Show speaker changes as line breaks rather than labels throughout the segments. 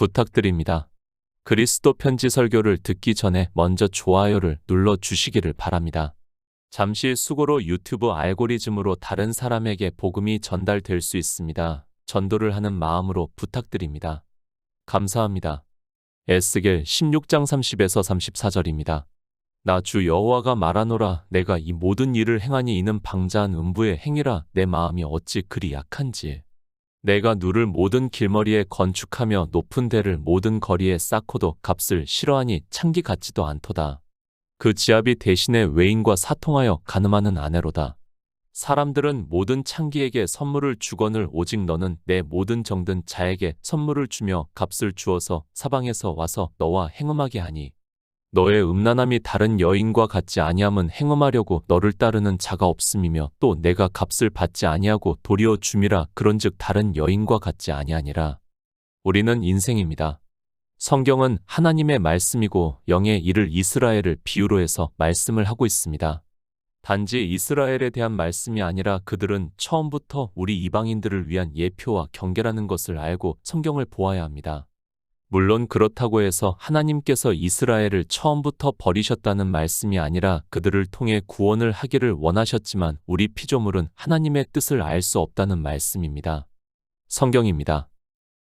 부탁드립니다. 그리스도 편지 설교를 듣기 전에 먼저 좋아요를 눌러 주시기를 바랍니다. 잠시 수고로 유튜브 알고리즘으로 다른 사람에게 복음이 전달될 수 있습니다. 전도를 하는 마음으로 부탁드립니다. 감사합니다. 에스겔 16장 30에서 34절입니다. 나 주 여호와가 말하노라. 내가 이 모든 일을 행하니 이는 방자한 음부의 행위라. 내 마음이 어찌 그리 약한지. 내가 누를 모든 길머리에 건축하며 높은 데를 모든 거리에 쌓고도 값을 싫어하니 창기 같지도 않도다. 그 지압이 대신에 외인과 사통하여 가늠하는 아내로다. 사람들은 모든 창기에게 선물을 주거늘 오직 너는 내 모든 정든 자에게 선물을 주며 값을 주어서 사방에서 와서 너와 행음하게 하니 너의 음란함이 다른 여인과 같지 아니함은 행음하려고 너를 따르는 자가 없음이며 또 내가 값을 받지 아니하고 도리어 줌이라. 그런즉 다른 여인과 같지 아니하니라. 우리는 인생입니다. 성경은 하나님의 말씀이고 영의 이를 이스라엘을 비유로 해서 말씀을 하고 있습니다. 단지 이스라엘에 대한 말씀이 아니라 그들은 처음부터 우리 이방인들을 위한 예표와 경계라는 것을 알고 성경을 보아야 합니다. 물론 그렇다고 해서 하나님께서 이스라엘을 처음부터 버리셨다는 말씀이 아니라 그들을 통해 구원을 하기를 원하셨지만 우리 피조물은 하나님의 뜻을 알 수 없다는 말씀입니다. 성경입니다.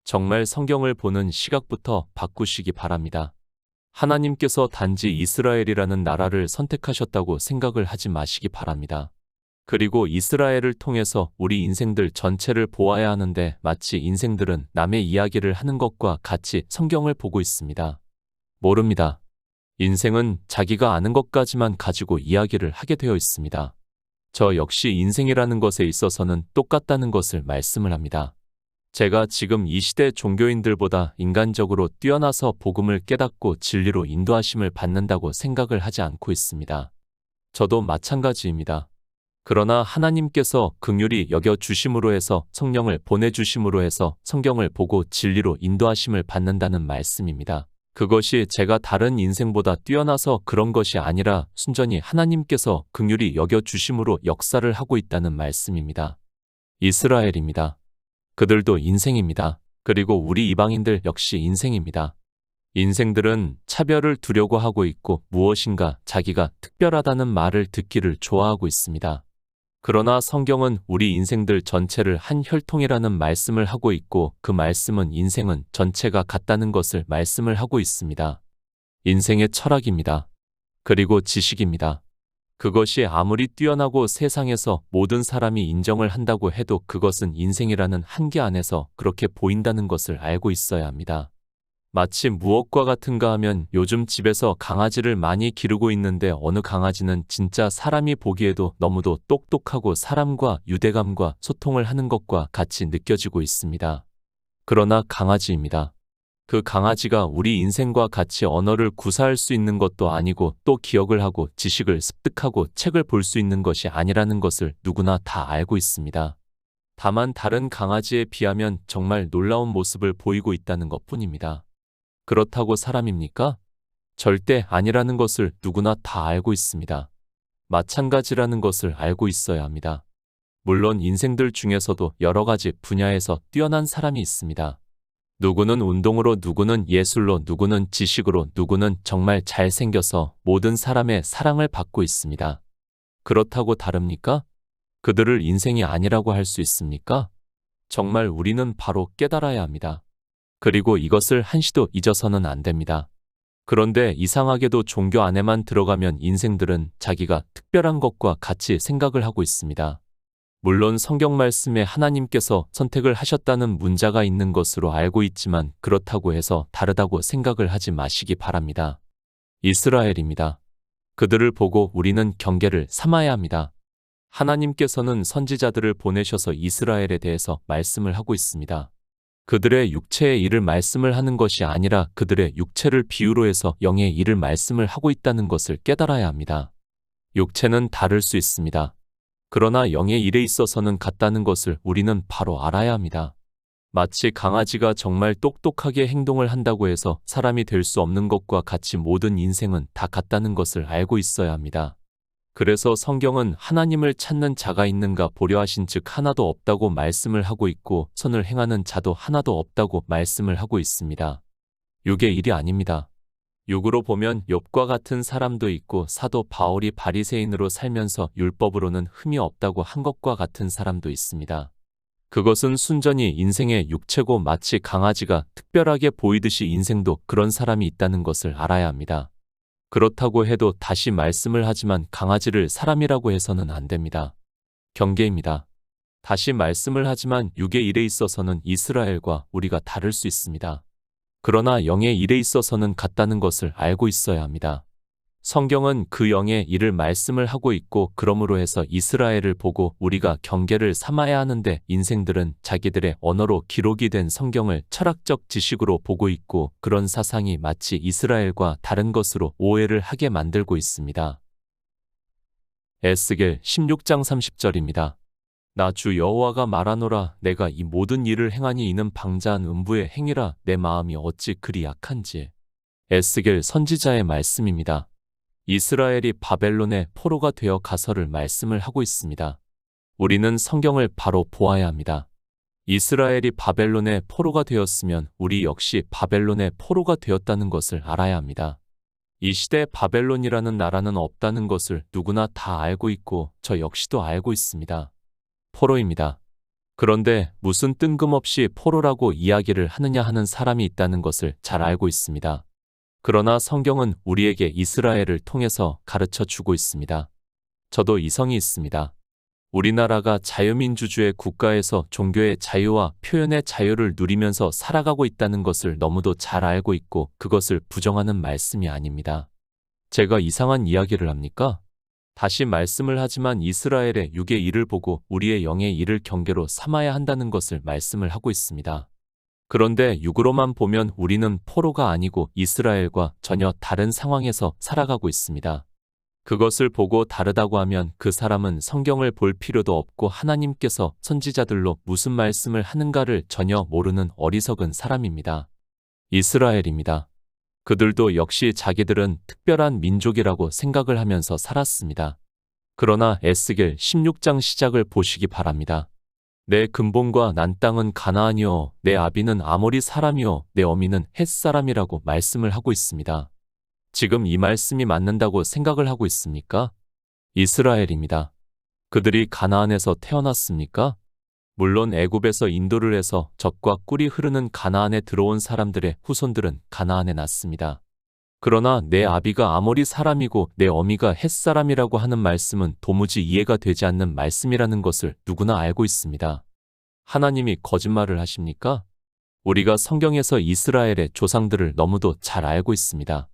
정말 성경을 보는 시각부터 바꾸시기 바랍니다. 하나님께서 단지 이스라엘이라는 나라를 선택하셨다고 생각을 하지 마시기 바랍니다. 그리고 이스라엘을 통해서 우리 인생들 전체를 보아야 하는데 마치 인생들은 남의 이야기를 하는 것과 같이 성경을 보고 있습니다. 모릅니다. 인생은 자기가 아는 것까지만 가지고 이야기를 하게 되어 있습니다. 저 역시 인생이라는 것에 있어서는 똑같다는 것을 말씀을 합니다. 제가 지금 이 시대 종교인들보다 인간적으로 뛰어나서 복음을 깨닫고 진리로 인도하심을 받는다고 생각을 하지 않고 있습니다. 저도 마찬가지입니다. 그러나 하나님께서 긍휼히 여겨 주심으로 해서 성령을 보내주심으로 해서 성경을 보고 진리로 인도하심을 받는다는 말씀입니다. 그것이 제가 다른 인생보다 뛰어나서 그런 것이 아니라 순전히 하나님께서 긍휼히 여겨 주심으로 역사를 하고 있다는 말씀입니다. 이스라엘입니다. 그들도 인생입니다. 그리고 우리 이방인들 역시 인생입니다. 인생들은 차별을 두려고 하고 있고 무엇인가 자기가 특별하다는 말을 듣기를 좋아하고 있습니다. 그러나 성경은 우리 인생들 전체를 한 혈통이라는 말씀을 하고 있고 그 말씀은 인생은 전체가 같다는 것을 말씀을 하고 있습니다. 인생의 철학입니다. 그리고 지식입니다. 그것이 아무리 뛰어나고 세상에서 모든 사람이 인정을 한다고 해도 그것은 인생이라는 한계 안에서 그렇게 보인다는 것을 알고 있어야 합니다. 마치 무엇과 같은가 하면 요즘 집에서 강아지를 많이 기르고 있는데 어느 강아지는 진짜 사람이 보기에도 너무도 똑똑하고 사람과 유대감과 소통을 하는 것과 같이 느껴지고 있습니다. 그러나 강아지입니다. 그 강아지가 우리 인생과 같이 언어를 구사할 수 있는 것도 아니고 또 기억을 하고 지식을 습득하고 책을 볼 수 있는 것이 아니라는 것을 누구나 다 알고 있습니다. 다만 다른 강아지에 비하면 정말 놀라운 모습을 보이고 있다는 것뿐입니다. 그렇다고 사람입니까? 절대 아니라는 것을 누구나 다 알고 있습니다. 마찬가지라는 것을 알고 있어야 합니다. 물론 인생들 중에서도 여러 가지 분야에서 뛰어난 사람이 있습니다. 누구는 운동으로, 누구는 예술로, 누구는 지식으로, 누구는 정말 잘생겨서 모든 사람의 사랑을 받고 있습니다. 그렇다고 다릅니까? 그들을 인생이 아니라고 할 수 있습니까? 정말 우리는 바로 깨달아야 합니다. 그리고 이것을 한시도 잊어서는 안 됩니다. 그런데 이상하게도 종교 안에만 들어가면 인생들은 자기가 특별한 것과 같이 생각을 하고 있습니다. 물론 성경 말씀에 하나님께서 선택을 하셨다는 문자가 있는 것으로 알고 있지만 그렇다고 해서 다르다고 생각을 하지 마시기 바랍니다. 이스라엘입니다. 그들을 보고 우리는 경계를 삼아야 합니다. 하나님께서는 선지자들을 보내셔서 이스라엘에 대해서 말씀을 하고 있습니다. 그들의 육체의 일을 말씀을 하는 것이 아니라 그들의 육체를 비유로 해서 영의 일을 말씀을 하고 있다는 것을 깨달아야 합니다. 육체는 다를 수 있습니다. 그러나 영의 일에 있어서는 같다는 것을 우리는 바로 알아야 합니다. 마치 강아지가 정말 똑똑하게 행동을 한다고 해서 사람이 될 수 없는 것과 같이 모든 인생은 다 같다는 것을 알고 있어야 합니다. 그래서 성경은 하나님을 찾는 자가 있는가 보려 하신즉 하나도 없다고 말씀을 하고 있고 선을 행하는 자도 하나도 없다고 말씀을 하고 있습니다. 육의 일이 아닙니다. 육으로 보면 욥과 같은 사람도 있고 사도 바울이 바리새인으로 살면서 율법으로는 흠이 없다고 한 것과 같은 사람도 있습니다. 그것은 순전히 인생의 육체고 마치 강아지가 특별하게 보이듯이 인생도 그런 사람이 있다는 것을 알아야 합니다. 그렇다고 해도 다시 말씀을 하지만 강아지를 사람이라고 해서는 안 됩니다. 경계입니다. 다시 말씀을 하지만 육의 일에 있어서는 이스라엘과 우리가 다를 수 있습니다. 그러나 영의 일에 있어서는 같다는 것을 알고 있어야 합니다. 성경은 그 영의 일을 말씀을 하고 있고 그러므로 해서 이스라엘을 보고 우리가 경계를 삼아야 하는데 인생들은 자기들의 언어로 기록이 된 성경을 철학적 지식으로 보고 있고 그런 사상이 마치 이스라엘과 다른 것으로 오해를 하게 만들고 있습니다. 에스겔 16장 30절입니다. 나 주 여호와가 말하노라 내가 이 모든 일을 행하니 이는 방자한 음부의 행위라 내 마음이 어찌 그리 약한지. 에스겔 선지자의 말씀입니다. 이스라엘이 바벨론의 포로가 되어 가서를 말씀을 하고 있습니다. 우리는 성경을 바로 보아야 합니다. 이스라엘이 바벨론의 포로가 되었으면 우리 역시 바벨론의 포로가 되었다는 것을 알아야 합니다. 이 시대에 바벨론이라는 나라는 없다는 것을 누구나 다 알고 있고 저 역시도 알고 있습니다. 포로입니다. 그런데 무슨 뜬금없이 포로라고 이야기를 하느냐 하는 사람이 있다는 것을 잘 알고 있습니다. 그러나 성경은 우리에게 이스라엘을 통해서 가르쳐 주고 있습니다. 저도 이성이 있습니다. 우리나라가 자유민주주의 국가에서 종교의 자유와 표현의 자유를 누리면서 살아가고 있다는 것을 너무도 잘 알고 있고 그것을 부정하는 말씀이 아닙니다. 제가 이상한 이야기를 합니까? 다시 말씀을 하지만 이스라엘의 육의 일을 보고 우리의 영의 일을 경계로 삼아야 한다는 것을 말씀을 하고 있습니다. 그런데 육으로만 보면 우리는 포로가 아니고 이스라엘과 전혀 다른 상황에서 살아가고 있습니다. 그것을 보고 다르다고 하면 그 사람은 성경을 볼 필요도 없고 하나님께서 선지자들로 무슨 말씀을 하는가를 전혀 모르는 어리석은 사람입니다. 이스라엘입니다. 그들도 역시 자기들은 특별한 민족이라고 생각을 하면서 살았습니다. 그러나 에스겔 16장 시작을 보시기 바랍니다. 내 근본과 난 땅은 가나안이요 내 아비는 아모리 사람이요 내 어미는 헷 사람이라고 말씀을 하고 있습니다. 지금 이 말씀이 맞는다고 생각을 하고 있습니까? 이스라엘입니다. 그들이 가나안에서 태어났습니까? 물론 애굽에서 인도를 해서 젖과 꿀이 흐르는 가나안에 들어온 사람들의 후손들은 가나안에 났습니다. 그러나 내 아비가 아모리 사람이고 내 어미가 헷 사람이라고 하는 말씀은 도무지 이해가 되지 않는 말씀이라는 것을 누구나 알고 있습니다. 하나님이 거짓말을 하십니까? 우리가 성경에서 이스라엘의 조상들을 너무도 잘 알고 있습니다.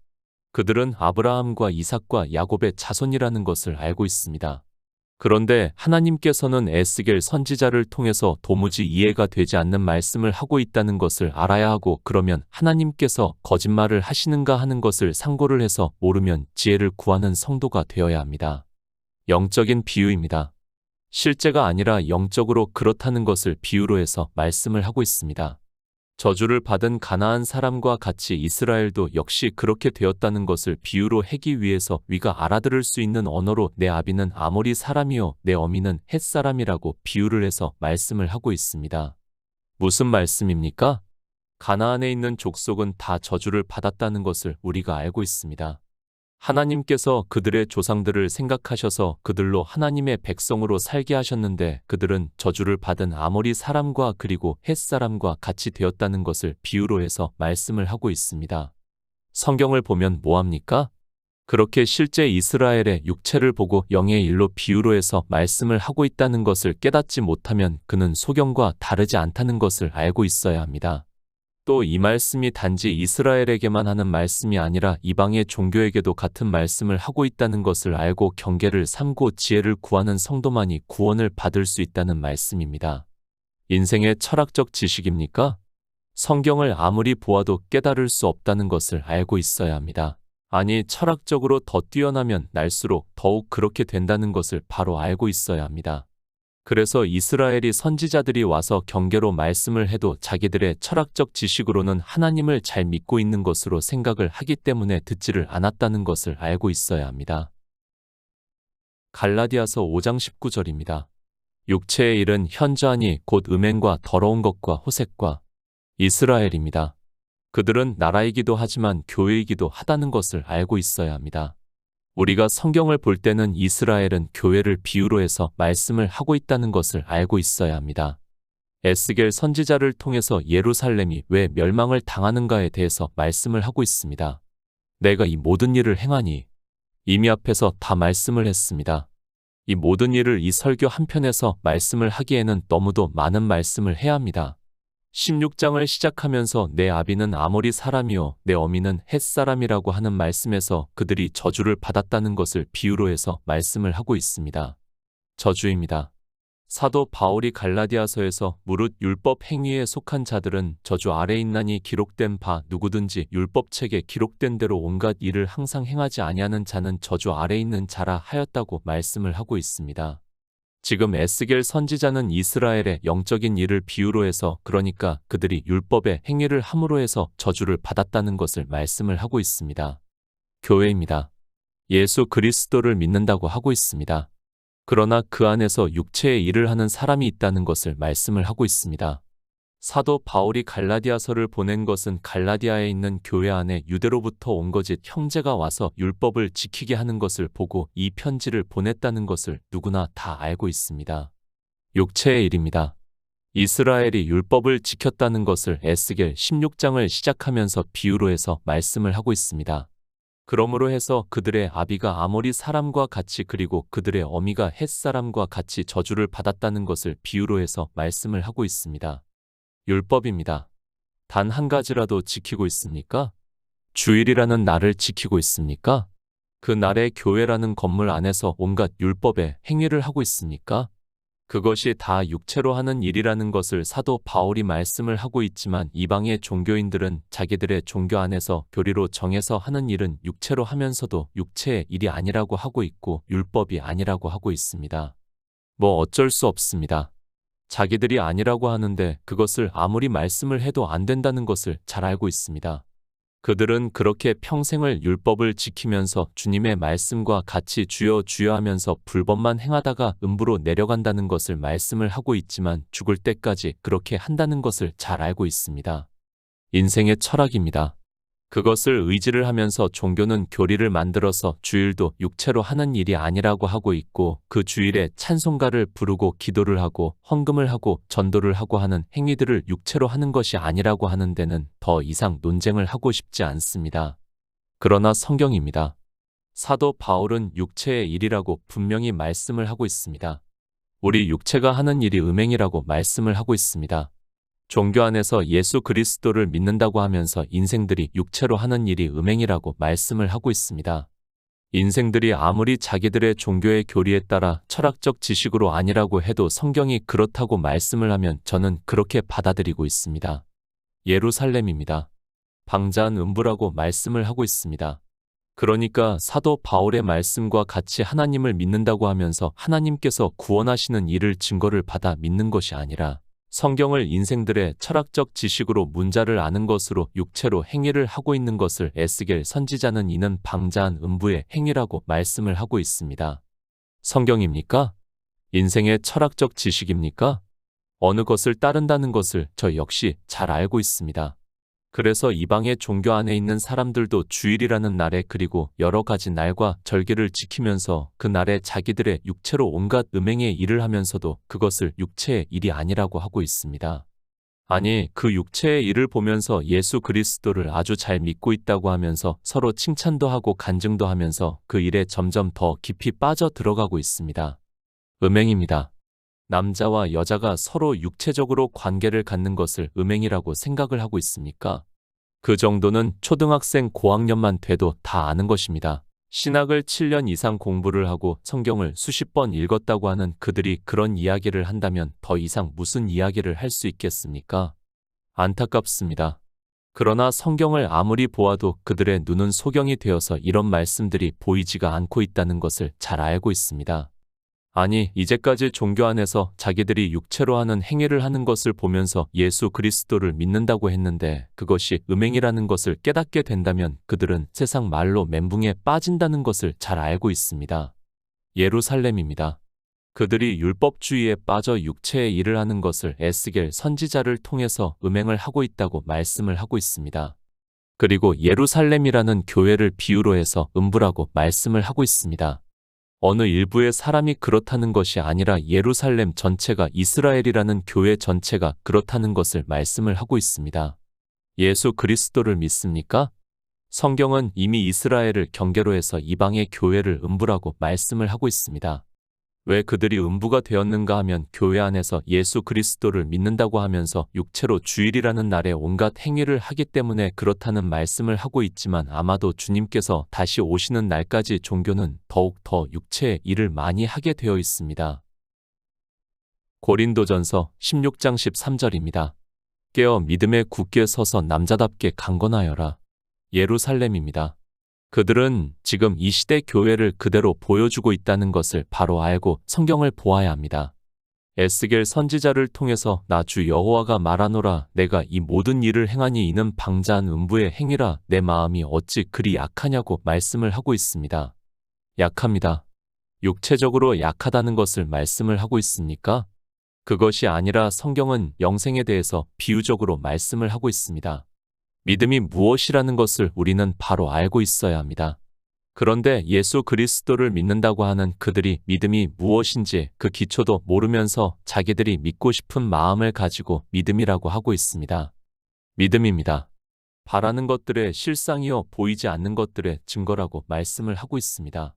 그들은 아브라함과 이삭과 야곱의 자손이라는 것을 알고 있습니다. 그런데 하나님께서는 에스겔 선지자를 통해서 도무지 이해가 되지 않는 말씀을 하고 있다는 것을 알아야 하고 그러면 하나님께서 거짓말을 하시는가 하는 것을 상고를 해서 모르면 지혜를 구하는 성도가 되어야 합니다. 영적인 비유입니다. 실제가 아니라 영적으로 그렇다는 것을 비유로 해서 말씀을 하고 있습니다. 저주를 받은 가나안 사람과 같이 이스라엘도 역시 그렇게 되었다는 것을 비유로 하기 위해서 위가 알아들을 수 있는 언어로 내 아비는 아모리 사람이요 내 어미는 헷 사람이라고 비유를 해서 말씀을 하고 있습니다. 무슨 말씀입니까? 가나안에 있는 족속은 다 저주를 받았다는 것을 우리가 알고 있습니다. 하나님께서 그들의 조상들을 생각하셔서 그들로 하나님의 백성으로 살게 하셨는데 그들은 저주를 받은 아모리 사람과 그리고 헷 사람과 같이 되었다는 것을 비유로 해서 말씀을 하고 있습니다. 성경을 보면 뭐합니까? 그렇게 실제 이스라엘의 육체를 보고 영의 일로 비유로 해서 말씀을 하고 있다는 것을 깨닫지 못하면 그는 소경과 다르지 않다는 것을 알고 있어야 합니다. 또 이 말씀이 단지 이스라엘에게만 하는 말씀이 아니라 이방의 종교에게도 같은 말씀을 하고 있다는 것을 알고 경계를 삼고 지혜를 구하는 성도만이 구원을 받을 수 있다는 말씀입니다. 인생의 철학적 지식입니까? 성경을 아무리 보아도 깨달을 수 없다는 것을 알고 있어야 합니다. 아니, 철학적으로 더 뛰어나면 날수록 더욱 그렇게 된다는 것을 바로 알고 있어야 합니다. 그래서 이스라엘이 선지자들이 와서 경계로 말씀을 해도 자기들의 철학적 지식으로는 하나님을 잘 믿고 있는 것으로 생각을 하기 때문에 듣지를 않았다는 것을 알고 있어야 합니다. 갈라디아서 5장 19절입니다. 육체의 일은 현저하니 곧 음행과 더러운 것과 호색과 이스라엘입니다. 그들은 나라이기도 하지만 교회이기도 하다는 것을 알고 있어야 합니다. 우리가 성경을 볼 때는 이스라엘은 교회를 비유로 해서 말씀을 하고 있다는 것을 알고 있어야 합니다. 에스겔 선지자를 통해서 예루살렘이 왜 멸망을 당하는가에 대해서 말씀을 하고 있습니다. 내가 이 모든 일을 행하니 이미 앞에서 다 말씀을 했습니다. 이 모든 일을 이 설교 한 편에서 말씀을 하기에는 너무도 많은 말씀을 해야 합니다. 16장을 시작하면서 내 아비는 아모리 사람이요 내 어미는 헷 사람이라고 하는 말씀에서 그들이 저주를 받았다는 것을 비유로 해서 말씀을 하고 있습니다. 저주입니다. 사도 바울이 갈라디아서에서 무릇 율법 행위에 속한 자들은 저주 아래 있나니 기록된 바 누구든지 율법책에 기록된 대로 온갖 일을 항상 행하지 아니하는 자는 저주 아래 있는 자라 하였다고 말씀을 하고 있습니다. 지금 에스겔 선지자는 이스라엘의 영적인 일을 비유로 해서 그러니까 그들이 율법의 행위를 함으로 해서 저주를 받았다는 것을 말씀을 하고 있습니다. 교회입니다. 예수 그리스도를 믿는다고 하고 있습니다. 그러나 그 안에서 육체의 일을 하는 사람이 있다는 것을 말씀을 하고 있습니다. 사도 바울이 갈라디아서를 보낸 것은 갈라디아에 있는 교회 안에 유대로부터 온 거짓 형제가 와서 율법을 지키게 하는 것을 보고 이 편지를 보냈다는 것을 누구나 다 알고 있습니다. 육체의 일입니다. 이스라엘이 율법을 지켰다는 것을 에스겔 16장을 시작하면서 비유로 해서 말씀을 하고 있습니다. 그러므로 해서 그들의 아비가 아모리 사람과 같이 그리고 그들의 어미가 헷 사람과 같이 저주를 받았다는 것을 비유로 해서 말씀을 하고 있습니다. 율법입니다. 단 한 가지라도 지키고 있습니까? 주일이라는 날을 지키고 있습니까? 그 날의 교회라는 건물 안에서 온갖 율법의 행위를 하고 있습니까? 그것이 다 육체로 하는 일이라는 것을 사도 바울이 말씀을 하고 있지만 이방의 종교인들은 자기들의 종교 안에서 교리로 정해서 하는 일은 육체로 하면서도 육체의 일이 아니라고 하고 있고 율법이 아니라고 하고 있습니다. 뭐 어쩔 수 없습니다. 자기들이 아니라고 하는데 그것을 아무리 말씀을 해도 안 된다는 것을 잘 알고 있습니다. 그들은 그렇게 평생을 율법을 지키면서 주님의 말씀과 같이 주여 주여 하면서 불법만 행하다가 음부로 내려간다는 것을 말씀을 하고 있지만 죽을 때까지 그렇게 한다는 것을 잘 알고 있습니다. 인생의 철학입니다. 그것을 의지를 하면서 종교는 교리를 만들어서 주일도 육체로 하는 일이 아니라고 하고 있고 그 주일에 찬송가를 부르고 기도를 하고 헌금을 하고 전도를 하고 하는 행위들을 육체로 하는 것이 아니라고 하는 데는 더 이상 논쟁을 하고 싶지 않습니다. 그러나 성경입니다. 사도 바울은 육체의 일이라고 분명히 말씀을 하고 있습니다. 우리 육체가 하는 일이 음행이라고 말씀을 하고 있습니다. 종교 안에서 예수 그리스도를 믿는다고 하면서 인생들이 육체로 하는 일이 음행이라고 말씀을 하고 있습니다. 인생들이 아무리 자기들의 종교의 교리에 따라 철학적 지식으로 아니라고 해도 성경이 그렇다고 말씀을 하면 저는 그렇게 받아들이고 있습니다. 예루살렘입니다. 방자한 음부라고 말씀을 하고 있습니다. 그러니까 사도 바울의 말씀과 같이 하나님을 믿는다고 하면서 하나님께서 구원하시는 일을 증거를 받아 믿는 것이 아니라 성경을 인생들의 철학적 지식으로 문자를 아는 것으로 육체로 행위를 하고 있는 것을 에스겔 선지자는 이는 방자한 음부의 행위라고 말씀을 하고 있습니다. 성경입니까? 인생의 철학적 지식입니까? 어느 것을 따른다는 것을 저 역시 잘 알고 있습니다. 그래서 이방의 종교 안에 있는 사람들도 주일이라는 날에 그리고 여러 가지 날과 절기를 지키면서 그 날에 자기들의 육체로 온갖 음행의 일을 하면서도 그것을 육체의 일이 아니라고 하고 있습니다. 아니, 그 육체의 일을 보면서 예수 그리스도를 아주 잘 믿고 있다고 하면서 서로 칭찬도 하고 간증도 하면서 그 일에 점점 더 깊이 빠져 들어가고 있습니다. 음행입니다. 남자와 여자가 서로 육체적으로 관계를 갖는 것을 음행이라고 생각을 하고 있습니까? 그 정도는 초등학생 고학년만 돼도 다 아는 것입니다. 신학을 7년 이상 공부를 하고 성경을 수십 번 읽었다고 하는 그들이 그런 이야기를 한다면 더 이상 무슨 이야기를 할 수 있겠습니까? 안타깝습니다. 그러나 성경을 아무리 보아도 그들의 눈은 소경이 되어서 이런 말씀들이 보이지가 않고 있다는 것을 잘 알고 있습니다. 아니, 이제까지 종교 안에서 자기들이 육체로 하는 행위를 하는 것을 보면서 예수 그리스도를 믿는다고 했는데 그것이 음행이라는 것을 깨닫게 된다면 그들은 세상 말로 멘붕에 빠진다는 것을 잘 알고 있습니다. 예루살렘입니다. 그들이 율법주의에 빠져 육체의 일을 하는 것을 에스겔 선지자를 통해서 음행을 하고 있다고 말씀을 하고 있습니다. 그리고 예루살렘이라는 교회를 비유로 해서 음부라고 말씀을 하고 있습니다. 어느 일부의 사람이 그렇다는 것이 아니라 예루살렘 전체가 이스라엘이라는 교회 전체가 그렇다는 것을 말씀을 하고 있습니다. 예수 그리스도를 믿습니까? 성경은 이미 이스라엘을 경계로 해서 이방의 교회를 음부라고 말씀을 하고 있습니다. 왜 그들이 음부가 되었는가 하면 교회 안에서 예수 그리스도를 믿는다고 하면서 육체로 주일이라는 날에 온갖 행위를 하기 때문에 그렇다는 말씀을 하고 있지만 아마도 주님께서 다시 오시는 날까지 종교는 더욱 더 육체의 일을 많이 하게 되어 있습니다. 고린도전서 16장 13절입니다. 깨어 믿음에 굳게 서서 남자답게 강건하여라. 예루살렘입니다. 그들은 지금 이 시대 교회를 그대로 보여주고 있다는 것을 바로 알고 성경을 보아야 합니다. 에스겔 선지자를 통해서 나 주 여호와가 말하노라 내가 이 모든 일을 행하니 이는 방자한 음부의 행위라 내 마음이 어찌 그리 약하냐고 말씀을 하고 있습니다. 약합니다. 육체적으로 약하다는 것을 말씀을 하고 있습니까? 그것이 아니라 성경은 영생에 대해서 비유적으로 말씀을 하고 있습니다. 믿음이 무엇이라는 것을 우리는 바로 알고 있어야 합니다. 그런데 예수 그리스도를 믿는다고 하는 그들이 믿음이 무엇인지 그 기초도 모르면서 자기들이 믿고 싶은 마음을 가지고 믿음이라고 하고 있습니다. 믿음입니다. 바라는 것들의 실상이요 보이지 않는 것들의 증거라고 말씀을 하고 있습니다.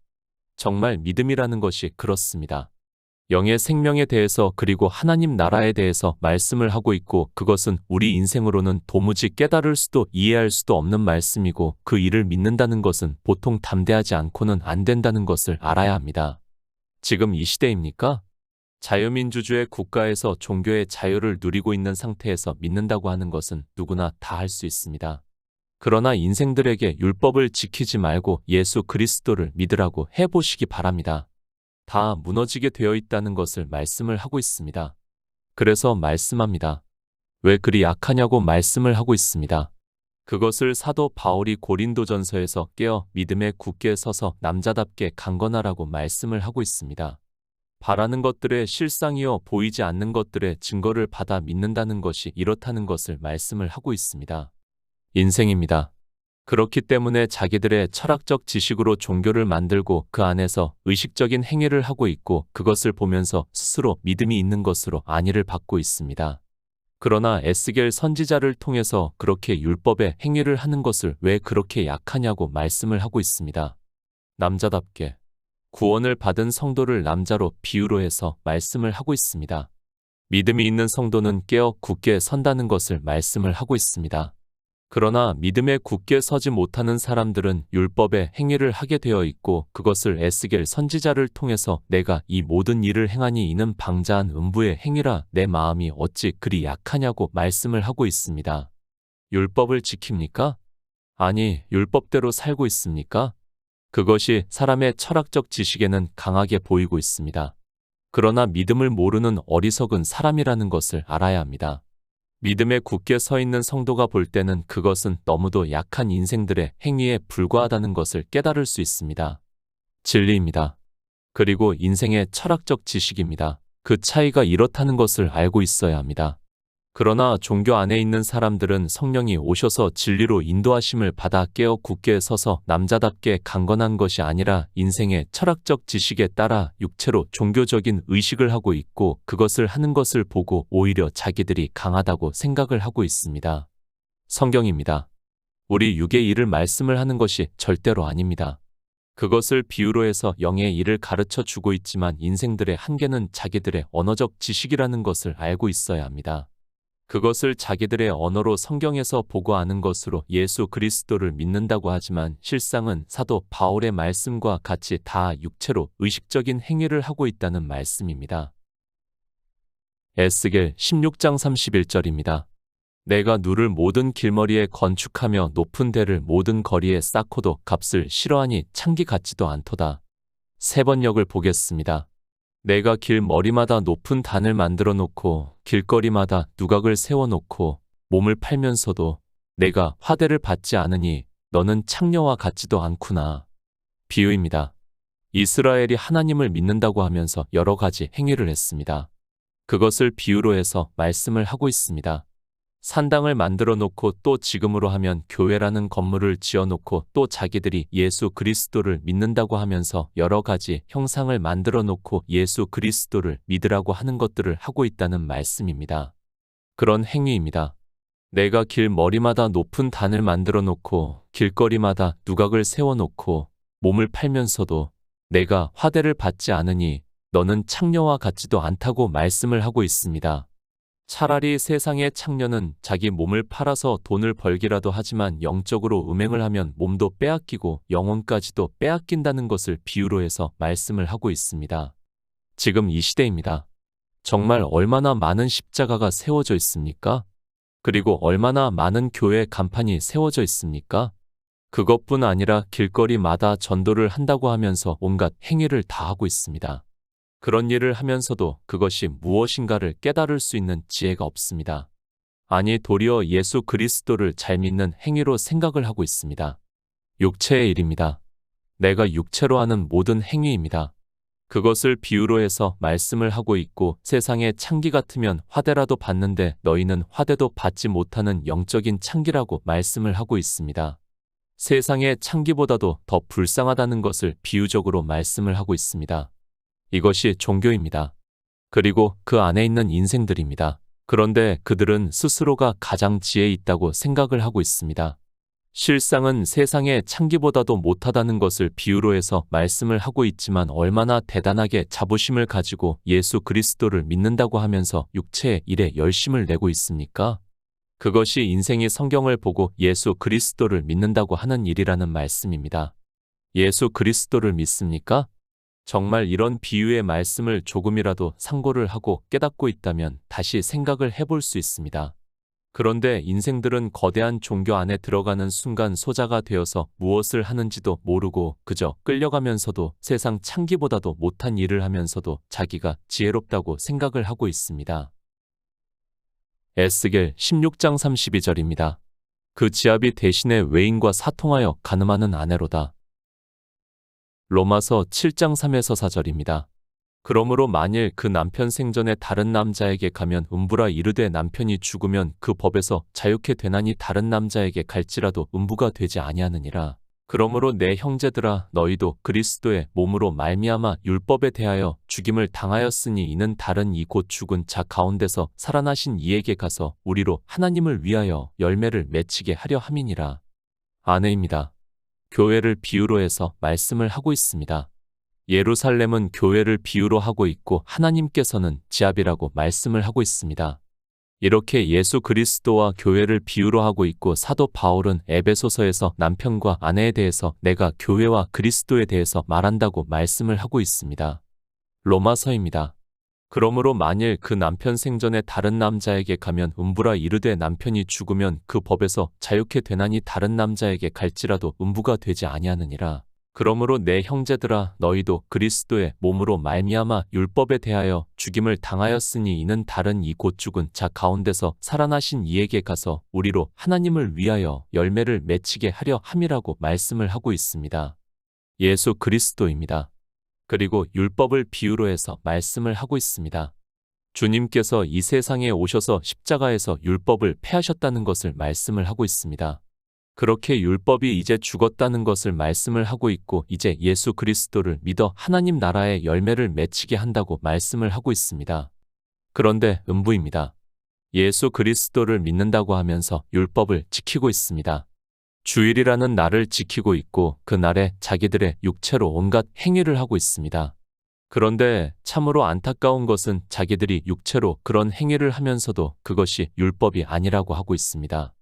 정말 믿음이라는 것이 그렇습니다. 영의 생명에 대해서 그리고 하나님 나라에 대해서 말씀을 하고 있고 그것은 우리 인생으로는 도무지 깨달을 수도 이해할 수도 없는 말씀이고 그 일을 믿는다는 것은 보통 담대하지 않고는 안 된다는 것을 알아야 합니다. 지금 이 시대입니까? 자유민주주의 국가에서 종교의 자유를 누리고 있는 상태에서 믿는다고 하는 것은 누구나 다 할 수 있습니다. 그러나 인생들에게 율법을 지키지 말고 예수 그리스도를 믿으라고 해보시기 바랍니다. 다 무너지게 되어 있다는 것을 말씀을 하고 있습니다. 그래서 말씀합니다. 왜 그리 약하냐고 말씀을 하고 있습니다. 그것을 사도 바울이 고린도전서에서 깨어 믿음에 굳게 서서 남자답게 강건하라고 말씀을 하고 있습니다. 바라는 것들의 실상이요 보이지 않는 것들의 증거를 받아 믿는다는 것이 이렇다는 것을 말씀을 하고 있습니다. 인생입니다. 그렇기 때문에 자기들의 철학적 지식으로 종교를 만들고 그 안에서 의식적인 행위를 하고 있고 그것을 보면서 스스로 믿음이 있는 것으로 안위를 받고 있습니다. 그러나 에스겔 선지자를 통해서 그렇게 율법의 행위를 하는 것을 왜 그렇게 약하냐고 말씀을 하고 있습니다. 남자답게 구원을 받은 성도를 남자로 비유로 해서 말씀을 하고 있습니다. 믿음이 있는 성도는 깨어 굳게 선다는 것을 말씀을 하고 있습니다. 그러나 믿음에 굳게 서지 못하는 사람들은 율법의 행위를 하게 되어 있고 그것을 에스겔 선지자를 통해서 내가 이 모든 일을 행하니 이는 방자한 음부의 행위라 내 마음이 어찌 그리 약하냐고 말씀을 하고 있습니다. 율법을 지킵니까? 아니, 율법대로 살고 있습니까? 그것이 사람의 철학적 지식에는 강하게 보이고 있습니다. 그러나 믿음을 모르는 어리석은 사람이라는 것을 알아야 합니다. 믿음에 굳게 서 있는 성도가 볼 때는 그것은 너무도 약한 인생들의 행위에 불과하다는 것을 깨달을 수 있습니다. 진리입니다. 그리고 인생의 철학적 지식입니다. 그 차이가 이렇다는 것을 알고 있어야 합니다. 그러나 종교 안에 있는 사람들은 성령이 오셔서 진리로 인도하심을 받아 깨어 굳게 서서 남자답게 강건한 것이 아니라 인생의 철학적 지식에 따라 육체로 종교적인 의식을 하고 있고 그것을 하는 것을 보고 오히려 자기들이 강하다고 생각을 하고 있습니다. 성경입니다. 우리 육의 일을 말씀을 하는 것이 절대로 아닙니다. 그것을 비유로 해서 영의 일을 가르쳐 주고 있지만 인생들의 한계는 자기들의 언어적 지식이라는 것을 알고 있어야 합니다. 그것을 자기들의 언어로 성경에서 보고 아는 것으로 예수 그리스도를 믿는다고 하지만 실상은 사도 바울의 말씀과 같이 다 육체로 의식적인 행위를 하고 있다는 말씀입니다. 에스겔 16장 31절입니다. 내가 누를 모든 길머리에 건축하며 높은 대를 모든 거리에 쌓고도 값을 싫어하니 창기 같지도 않도다. 세 번역을 보겠습니다. 내가 길 머리마다 높은 단을 만들어 놓고 길거리마다 누각을 세워 놓고 몸을 팔면서도 내가 화대를 받지 않으니 너는 창녀와 같지도 않구나. 비유입니다. 이스라엘이 하나님을 믿는다고 하면서 여러 가지 행위를 했습니다. 그것을 비유로 해서 말씀을 하고 있습니다. 산당을 만들어 놓고 또 지금으로 하면 교회라는 건물을 지어 놓고 또 자기들이 예수 그리스도를 믿는다고 하면서 여러 가지 형상을 만들어 놓고 예수 그리스도를 믿으라고 하는 것들을 하고 있다는 말씀입니다. 그런 행위입니다. 내가 길 머리마다 높은 단을 만들어 놓고 길거리마다 누각을 세워 놓고 몸을 팔면서도 내가 화대를 받지 않으니 너는 창녀와 같지도 않다고 말씀을 하고 있습니다. 차라리 세상의 창녀는 자기 몸을 팔아서 돈을 벌기라도 하지만 영적으로 음행을 하면 몸도 빼앗기고 영혼까지도 빼앗긴다는 것을 비유로 해서 말씀을 하고 있습니다. 지금 이 시대입니다. 정말 얼마나 많은 십자가가 세워져 있습니까? 그리고 얼마나 많은 교회 간판이 세워져 있습니까? 그것뿐 아니라 길거리마다 전도를 한다고 하면서 온갖 행위를 다 하고 있습니다. 그런 일을 하면서도 그것이 무엇인가를 깨달을 수 있는 지혜가 없습니다. 아니, 도리어 예수 그리스도를 잘 믿는 행위로 생각을 하고 있습니다. 육체의 일입니다. 내가 육체로 하는 모든 행위입니다. 그것을 비유로 해서 말씀을 하고 있고 세상의 창기 같으면 화대라도 받는데 너희는 화대도 받지 못하는 영적인 창기라고 말씀을 하고 있습니다. 세상의 창기보다도 더 불쌍하다는 것을 비유적으로 말씀을 하고 있습니다. 이것이 종교입니다. 그리고 그 안에 있는 인생들입니다. 그런데 그들은 스스로가 가장 지혜 있다고 생각을 하고 있습니다. 실상은 세상의 창기보다도 못하다는 것을 비유로 해서 말씀을 하고 있지만 얼마나 대단하게 자부심을 가지고 예수 그리스도를 믿는다고 하면서 육체의 일에 열심을 내고 있습니까? 그것이 인생이 성경을 보고 예수 그리스도를 믿는다고 하는 일이라는 말씀입니다. 예수 그리스도를 믿습니까? 정말 이런 비유의 말씀을 조금이라도 상고를 하고 깨닫고 있다면 다시 생각을 해볼 수 있습니다. 그런데 인생들은 거대한 종교 안에 들어가는 순간 소자가 되어서 무엇을 하는지도 모르고 그저 끌려가면서도 세상 창기보다도 못한 일을 하면서도 자기가 지혜롭다고 생각을 하고 있습니다. 에스겔 16장 32절입니다. 그 지압이 대신에 외인과 사통하여 간음하는 아내로다. 로마서 7장 3에서 4절입니다. 그러므로 만일 그 남편 생전에 다른 남자에게 가면 음부라 이르되 남편이 죽으면 그 법에서 자유케 되나니 다른 남자에게 갈지라도 음부가 되지 아니하느니라. 그러므로 내 형제들아 너희도 그리스도의 몸으로 말미암아 율법에 대하여 죽임을 당하였으니 이는 다른 이 곧 죽은 자 가운데서 살아나신 이에게 가서 우리로 하나님을 위하여 열매를 맺히게 하려 함이니라. 아내입니다. 교회를 비유로 해서 말씀을 하고 있습니다. 예루살렘은 교회를 비유로 하고 있고 하나님께서는 지압이라고 말씀을 하고 있습니다. 이렇게 예수 그리스도와 교회를 비유로 하고 있고 사도 바울은 에베소서에서 남편과 아내에 대해서 내가 교회와 그리스도에 대해서 말한다고 말씀을 하고 있습니다. 로마서입니다. 그러므로 만일 그 남편 생전에 다른 남자에게 가면 음부라 이르되 남편이 죽으면 그 법에서 자유케 되나니 다른 남자에게 갈지라도 음부가 되지 아니하느니라. 그러므로 내 형제들아 너희도 그리스도의 몸으로 말미암아 율법에 대하여 죽임을 당하였으니 이는 다른 이 곧 죽은 자 가운데서 살아나신 이에게 가서 우리로 하나님을 위하여 열매를 맺히게 하려 함이라고 말씀을 하고 있습니다. 예수 그리스도입니다. 그리고 율법을 비유로 해서 말씀을 하고 있습니다. 주님께서 이 세상에 오셔서 십자가에서 율법을 폐하셨다는 것을 말씀을 하고 있습니다. 그렇게 율법이 이제 죽었다는 것을 말씀을 하고 있고 이제 예수 그리스도를 믿어 하나님 나라의 열매를 맺히게 한다고 말씀을 하고 있습니다. 그런데 음부입니다. 예수 그리스도를 믿는다고 하면서 율법을 지키고 있습니다. 주일이라는 날을 지키고 있고 그 날에 자기들의 육체로 온갖 행위를 하고 있습니다. 그런데 참으로 안타까운 것은 자기들이 육체로 그런 행위를 하면서도 그것이 율법이 아니라고 하고 있습니다.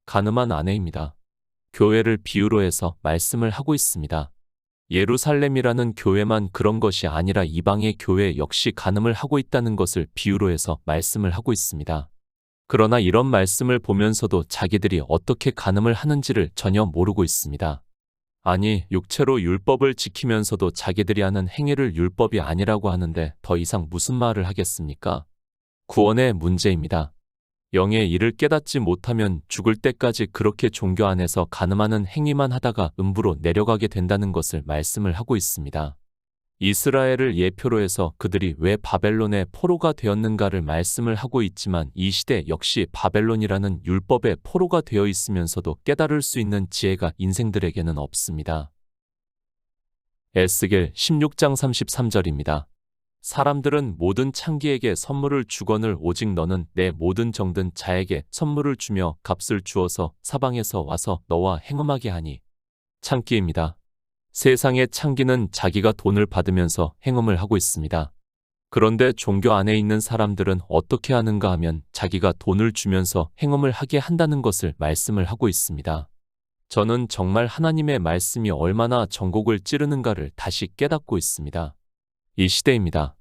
간음한 아내입니다. 교회를 비유로 해서 말씀을 하고 있습니다. 예루살렘이라는 교회만 그런 것이 아니라 이방의 교회 역시 간음을 하고 있다는 것을 비유로 해서 말씀을 하고 있습니다. 그러나 이런 말씀을 보면서도 자기들이 어떻게 간음을 하는지를 전혀 모르고 있습니다. 아니, 육체로 율법을 지키면서도 자기들이 하는 행위를 율법이 아니라고 하는데 더 이상 무슨 말을 하겠습니까? 구원의 문제입니다. 영의 일을 깨닫지 못하면 죽을 때까지 그렇게 종교 안에서 간음하는 행위만 하다가 음부로 내려가게 된다는 것을 말씀을 하고 있습니다. 이스라엘을 예표로 해서 그들이 왜 바벨론의 포로가 되었는가를 말씀을 하고 있지만 이 시대 역시 바벨론이라는 율법의 포로가 되어 있으면서도 깨달을 수 있는 지혜가 인생들에게는 없습니다. 에스겔 16장 33절입니다. 사람들은 모든 창기에게 선물을 주거늘 오직 너는 내 모든 정든 자에게 선물을 주며 값을 주어서 사방에서 와서 너와 행음하게 하니. 창기입니다. 세상의 창기는 자기가 돈을 받으면서 행음을 하고 있습니다. 그런데 종교 안에 있는 사람들은 어떻게 하는가 하면 자기가 돈을 주면서 행음을 하게 한다는 것을 말씀을 하고 있습니다. 저는 정말 하나님의 말씀이 얼마나 전곡을 찌르는가를 다시 깨닫고 있습니다. 이 시대입니다.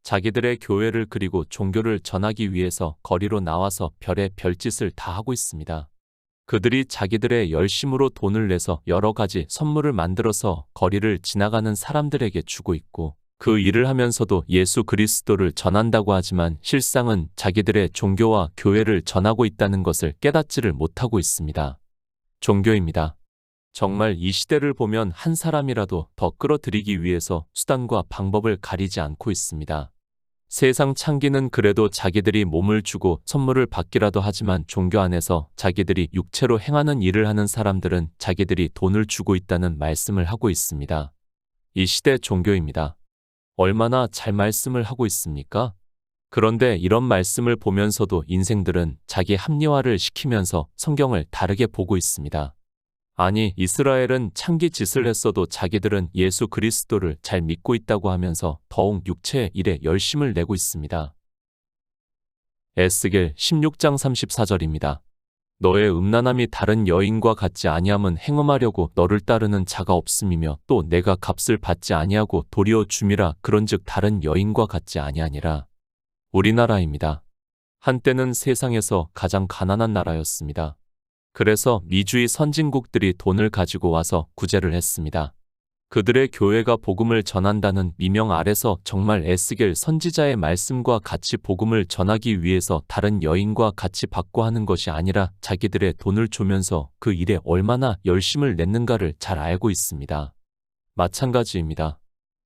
자기들의 교회를 그리고 종교를 전하기 위해서 거리로 나와서 별의 별짓을 다 하고 있습니다. 그들이 자기들의 열심으로 돈을 내서 여러 가지 선물을 만들어서 거리를 지나가는 사람들에게 주고 있고 그 일을 하면서도 예수 그리스도를 전한다고 하지만 실상은 자기들의 종교와 교회를 전하고 있다는 것을 깨닫지를 못하고 있습니다. 종교입니다. 정말 이 시대를 보면 한 사람이라도 더 끌어들이기 위해서 수단과 방법을 가리지 않고 있습니다. 세상 창기는 그래도 자기들이 몸을 주고 선물을 받기라도 하지만 종교 안에서 자기들이 육체로 행하는 일을 하는 사람들은 자기들이 돈을 주고 있다는 말씀을 하고 있습니다. 이 시대 종교입니다. 얼마나 잘 말씀을 하고 있습니까? 그런데 이런 말씀을 보면서도 인생들은 자기 합리화를 시키면서 성경을 다르게 보고 있습니다. 아니, 이스라엘은 창기 짓을 했어도 자기들은 예수 그리스도를 잘 믿고 있다고 하면서 더욱 육체의 일에 열심을 내고 있습니다. 에스겔 16장 34절입니다. 너의 음란함이 다른 여인과 같지 아니함은 행음하려고 너를 따르는 자가 없음이며 또 내가 값을 받지 아니하고 도리어 줌이라 그런즉 다른 여인과 같지 아니하니라. 우리나라입니다. 한때는 세상에서 가장 가난한 나라였습니다. 그래서 미주의 선진국들이 돈을 가지고 와서 구제를 했습니다. 그들의 교회가 복음을 전한다는 미명 아래서 정말 에스겔 선지자의 말씀과 같이 복음을 전하기 위해서 다른 여인과 같이 받고 하는 것이 아니라 자기들의 돈을 주면서 그 일에 얼마나 열심을 냈는가를 잘 알고 있습니다. 마찬가지입니다.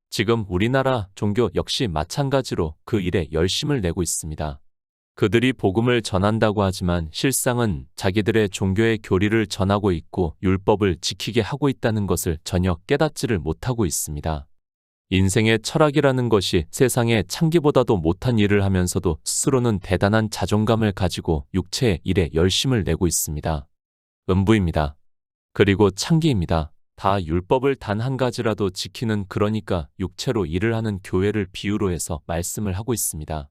지금 우리나라 종교 역시 마찬가지로 그 일에 열심을 내고 있습니다. 그들이 복음을 전한다고 하지만 실상은 자기들의 종교의 교리를 전하고 있고 율법을 지키게 하고 있다는 것을 전혀 깨닫지를 못하고 있습니다. 인생의 철학이라는 것이 세상의 창기보다도 못한 일을 하면서도 스스로는 대단한 자존감을 가지고 육체의 일에 열심을 내고 있습니다. 음부입니다. 그리고 창기입니다. 다 율법을 단 한 가지라도 지키는 그러니까 육체로 일을 하는 교회를 비유로 해서 말씀을 하고 있습니다.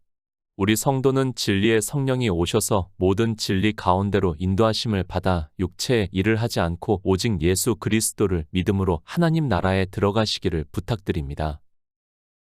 우리 성도는 진리의 성령이 오셔서 모든 진리 가운데로 인도하심을 받아 육체의 일을 하지 않고 오직 예수 그리스도를 믿음으로 하나님 나라에 들어가시기를 부탁드립니다.